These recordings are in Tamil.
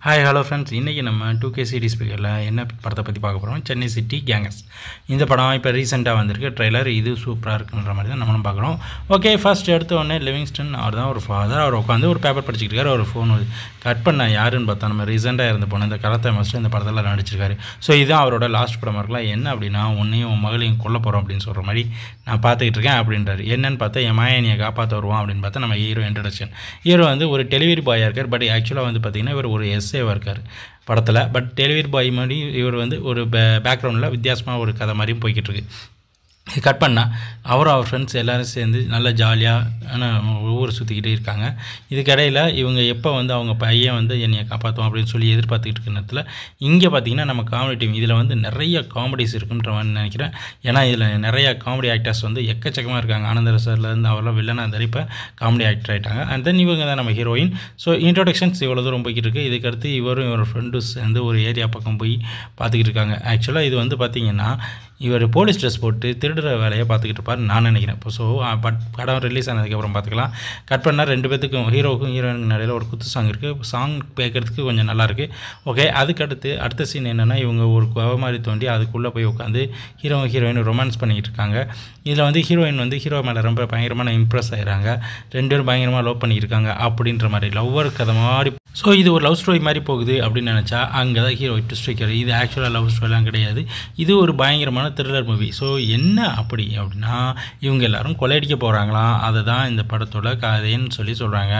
ஹாய் ஹலோ ஃப்ரெண்ட்ஸ், இன்றைக்கி நம்ம 2K சீரிஸ் ஸ்பீக்கரில் என்ன படத்தை பற்றி பார்க்க போகிறோம். Chennai city gangers. இந்த படம் இப்போ ரீசெண்டாக வந்திருக்கு ட்ரெய்லர். இது சூப்பராக இருக்குன்ற மாதிரி தான் நம்மளும் பார்க்குறோம். ஓகே, ஃபர்ஸ்ட் எடுத்த உடனே லிவிங்ஸ்டன் அவர் தான் ஒரு ஃபாதர். அவர் உட்காந்து ஒரு பேப்பர் படிச்சுட்டு இருக்காரு. ஒரு ஃபோன் கட் பண்ண யாருன்னு பார்த்தா நம்ம ரீசெண்டாக இருந்த போன இந்த கராத்தே மாஸ்டர் இந்த படத்தில் நடிச்சிருக்காரு. ஸோ இதுதான் அவரோட லாஸ்ட் படமாக இருக்கலாம். என்ன அப்படின்னா, உன்னையும் உன் மகளையும் கொல்ல போகிறோம் அப்படின்னு சொல்கிற மாதிரி நான் பார்த்துக்கிட்டு இருக்கேன் அப்படின்றாரு. என்னன்னு பார்த்தா, என் மாயனியை காப்பாற்ற வருவான் அப்படின்னு பார்த்தா நம்ம ஹீரோ இன்ட்ரடக்ஷன். ஹீரோ வந்து ஒரு டெலிவரி பாயாக இருக்கார். பட் ஆக்சுவலாக வந்து பார்த்திங்கன்னா இவர் ஒரு எஸ்ஏவாக இருக்கார் படத்தில். பட் டெலிவரி பாய் மாதிரி இவர் வந்து ஒரு பேக்ரவுண்டில் வித்தியாசமாக ஒரு கதை மாதிரியும் போய்கிட்டு இருக்கு. கட் பண்ணால் அவரும் அவர் ஃப்ரெண்ட்ஸ் எல்லோரும் சேர்ந்து நல்லா ஜாலியாக ஊரை சுற்றிக்கிட்டே இருக்காங்க. இதுக்கிடையில் இவங்க எப்போ வந்து அவங்க பையன் வந்து என்னையை காப்பாற்றுவோம் அப்படின்னு சொல்லி எதிர்பார்த்துக்கிட்டு இருக்கிற நேரத்தில் இங்கே பார்த்திங்கன்னா நம்ம காமெடி டீம் இதில் வந்து நிறைய காமெடிஸ் இருக்குன்ற மாதிரி நினைக்கிறேன். ஏன்னா இதில் நிறைய காமெடி ஆக்டர்ஸ் வந்து எக்கச்சக்கமாக இருக்காங்க. ஆனந்தர சார்லேருந்து அவரெல்லாம் வில்லனாக இருந்தார், இப்போ காமெடி ஆக்டர் ஆகிட்டாங்க. அண்ட் தென் இவங்க தான் நம்ம ஹீரோயின். ஸோ இன்ட்ரோடக்ஷன்ஸ் இவ்வளோ தூரம் போய்கிட்டு இருக்குது. இதுக்கடுத்து இவரும் இவர் ஃப்ரெண்டும் சேர்ந்து ஒரு ஏரியா பக்கம் போய் பார்த்துக்கிட்டு இருக்காங்க. ஆக்சுவலாக இது வந்து பார்த்திங்கன்னா இவர் போலீஸ் ட்ரெஸ் போட்டு திருடுற வேலையை பார்த்துக்கிட்டு இருப்பார் நான் நினைக்கிறேன். இப்போ ஸோ படம் ரிலீஸ் ஆனதுக்கப்புறம் பார்த்துக்கலாம். கட் பண்ணால் ரெண்டு பேத்துக்கும் ஹீரோவுக்கும் ஹீரோயினுக்கு நடையில் ஒரு குத்து சாங் இருக்குது. சாங் கேட்குறதுக்கு கொஞ்சம் நல்லாயிருக்கு. ஓகே, அதுக்கடுத்து அடுத்த சீன் என்னென்னா, இவங்க ஒரு குவை மாதிரி தோண்டி அதுக்குள்ளே போய் உட்காந்து ஹீரோயின் ரொமான்ஸ் பண்ணிக்கிட்டு இருக்காங்க. இதில் வந்து ஹீரோயின் வந்து ஹீரோ மேலே ரொம்ப பயங்கரமான இம்ப்ரெஸ் ஆகிறாங்க. ரெண்டு பேரும் பயங்கரமாக லவ் பண்ணியிருக்காங்க அப்படின்ற மாதிரி லவ்வர் கதை மாதிரி. ஸோ இது ஒரு லவ் ஸ்டோரி மாதிரி போகுது அப்படின்னு நினச்சா அங்கே தான் ஹீரோ ட்விஸ்ட் வைக்கிறார். இது ஆக்சுவலாக லவ் ஸ்டோரிலாம் கிடையாது, இது ஒரு பயங்கரமான த்ரில்லர் மூவி. ஸோ என்ன அப்படின்னா, இவங்க எல்லோரும் கொள்ளையடிக்க போகிறாங்களாம். அதை தான் இந்த படத்தோட கதைன்னு சொல்லி சொல்கிறாங்க.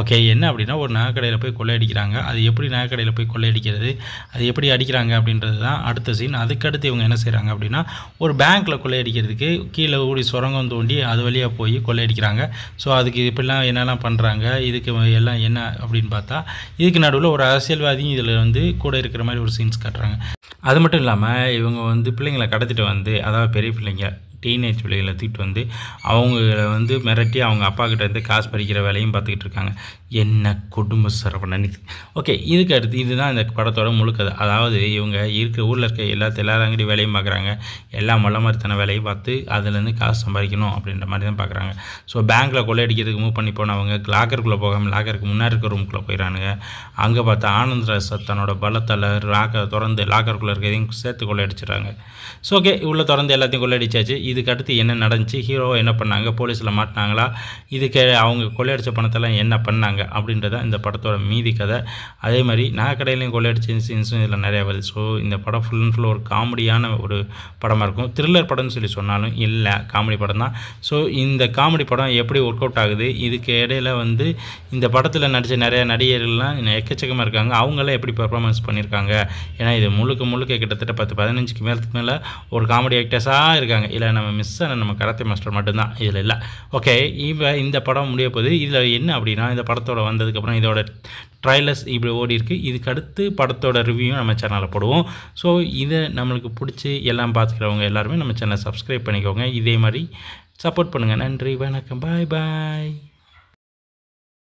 ஓகே, என்ன அப்படின்னா, ஒரு நகைக்கடையில் போய் கொள்ளையடிக்கிறாங்க. அது எப்படி நகைக்கடையில் போய் கொள்ளையடிக்கிறது, அது எப்படி அடிக்கிறாங்க அப்படின்றது தான் அடுத்த சீன். அதுக்கடுத்து இவங்க என்ன செய்கிறாங்க அப்படின்னா, ஒரு பேங்க்கில் கொள்ளையடிக்கிறதுக்கு கீழே ஓடி சுரங்கம் தோண்டி அது வழியாக போய் கொள்ளையடிக்கிறாங்க. ஸோ அதுக்கு இப்படிலாம் என்னெல்லாம் பண்ணுறாங்க, இதுக்கு எல்லாம் என்ன அப்படின்னு பார்த்தா, இதுக்கு நடுவில் ஒரு அரசியல்வாதியும் இதில் வந்து கூட இருக்கிற மாதிரி ஒரு சீன்ஸ் காட்டுறாங்க. அது மட்டும் இல்லாமல் இவங்க வந்து பிள்ளைங்களை கடத்திட்டு வந்து, அதாவது பெரிய பிள்ளைங்க டீனேஜ் பிள்ளைகளை தூக்கிட்டு வந்து அவங்கள வந்து மிரட்டி அவங்க அப்பா கிட்ட இருந்து காசு பறிக்கிற வேலையும் பார்த்துக்கிட்டு இருக்காங்க. என்ன குடும்ப சரவணன் இது. ஓகே, இதுக்கு அடுத்து இதுதான் இந்த படத்தோட முழுக்கதை. அதாவது இவங்க இருக்கிற ஊரில் இருக்க எல்லாரும் வேலையும் பார்க்குறாங்க. எல்லா மொல்லமரித்தன வேலையும் பார்த்து அதுலேருந்து காசு சம்பாதிக்கணும் அப்படின்ற மாதிரி தான் பார்க்குறாங்க. ஸோ பேங்க்கில் கொள்ளையடிக்கிறதுக்கு மூவ் பண்ணி போனவங்க லாக்கருக்குள்ளே போகாமல் லாக்கருக்கு முன்னாடி இருக்க ரூமுக்குள்ளே போயிடறானுங்க. அங்கே பார்த்தா ஆனந்தராஜ் தன்னோட பலத்தால் திறந்து லாக்கருக்குள்ளே இருக்கிறதையும் சேர்த்து கொள்ளையடிச்சிடறாங்க. ஸோ ஓகே, உள்ள திறந்து எல்லாத்தையும் கொள்ளையடிச்சாச்சு. இதுக்கு அடுத்து என்ன நடந்துச்சு, ஹீரோ என்ன பண்ணாங்க, போலீஸில் மாட்டினாங்களா, இதுக்கு அவங்க கொள்ளையடிச்ச பணத்தெல்லாம் என்ன பண்ணாங்க அப்படின்றத இந்த படத்தோட மீதி கதை. அதே மாதிரி நகைக்கடையிலையும் கொள்ளையடிச்ச சீன்ஸும் இதில் நிறையா வருது. ஸோ இந்த படம் ஃபுல் அண்ட் ஃபுல் ஒரு காமெடியான ஒரு படமாக இருக்கும். த்ரில்லர் படம்னு சொல்லி சொன்னாலும் இல்லை, காமெடி படம் தான். ஸோ இந்த காமெடி படம் எப்படி ஒர்க் அவுட் ஆகுது, இதுக்கு இடையில் வந்து இந்த படத்தில் நடித்த நிறைய நடிகர்கள்லாம் எக்கச்சக்கமாக இருக்காங்க. அவங்களாம் எப்படி பெர்ஃபார்மன்ஸ் பண்ணியிருக்காங்க. ஏன்னா இது முழுக்க கிட்டத்தட்ட 10-15க்கு மேலே ஒரு காமெடி ஆக்டர்ஸாக இருக்காங்க. இல்லை நம்ம மிஸ் ஆன நம்ம கராத்தே மாஸ்டர் மட்டும்தான் இதில் இல்லை. ஓகே, இந்த படம் முடிய போகுது. இதில் என்ன அப்படின்னா, இந்த படத்தோட வந்ததுக்கப்புறம் இதோட ட்ரைலர்ஸ் இப்படி ஓடி இருக்குது. இதுக்கு அடுத்து படத்தோட ரிவ்யூவும் நம்ம சேனலில் போடுவோம். ஸோ இதை நம்மளுக்கு பிடிச்சி எல்லாம் பார்த்துக்கிறவங்க எல்லாருமே நம்ம சேனலை சப்ஸ்கிரைப் பண்ணிக்கோங்க. இதே மாதிரி சப்போர்ட் பண்ணுங்கள். நன்றி, வணக்கம், பாய் பாய்.